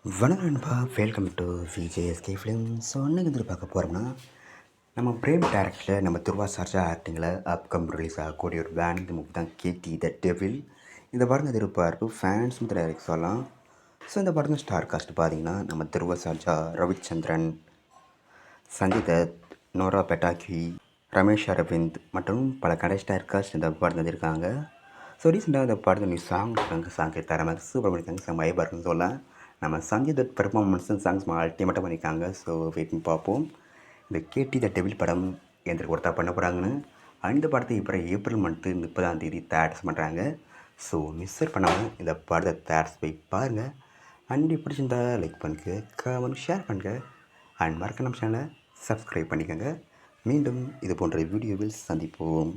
வணக்கம் நண்பா, welcome to VJSK film. So அன்றைக்கி வந்து பார்க்க போகிறோம்னா நம்ம பிரேம் டேரக்டரில் நம்ம துருவா சர்ஜா ஆக்டிங்கில் அப்கம் ரிலீஸ் ஆகக்கூடிய ஒரு பேண்ட் இந்த மூவி தான் கேடி த டெவில். இந்த படம் எதிர்பார்ப்பு ஃபேன்ஸ் மட்டும் டைரக்ட் சொல்லலாம். ஸோ இந்த படத்தில் ஸ்டார் காஸ்ட் பார்த்தீங்கன்னா நம்ம துருவா சர்ஜா, ரவிச்சந்திரன், சஞ்சய் தத், நோரா பெட்டாக்கி, ரமேஷ் அரவிந்த் மற்றும் பல கடை ஸ்டார் காஸ்ட் இந்த படம் இருக்காங்க. ஸோ ரீசெண்டாக இந்த படத்தில் நியூ சாங் தரமாக சூப்பர் பண்ணியிருக்காங்க. செம்ம வைபாக இருக்குன்னு சொல்லலாம். நம்ம சஞ்சய் தத் பெர்ஃபார்மன்ஸும் சாங்ஸ் அல்டிமேட்டாக பண்ணியிருக்காங்க. ஸோ வெயிட் பண்ணி பார்ப்போம் இந்த கேடி த டெவில் படம் எந்த ஒருத்தா பண்ண போகிறாங்கன்னு. அந்த படத்தை இப்போ ஏப்ரல் மந்த்து 30 தேட்டர்ஸ் பண்ணுறாங்க. ஸோ மிஸ் பண்ணாமல் இந்த படத்தை தேட்டர்ஸ் போய் பாருங்கள். அண்ட் பிடிச்சிருந்தா லைக் பண்ணுங்க, கமெண்ட் ஷேர் பண்ணுங்கள், அண்ட் மறக்க நம்ம சேனலை சப்ஸ்கிரைப் பண்ணிக்கோங்க. மீண்டும் இது போன்ற வீடியோவில் சந்திப்போம்.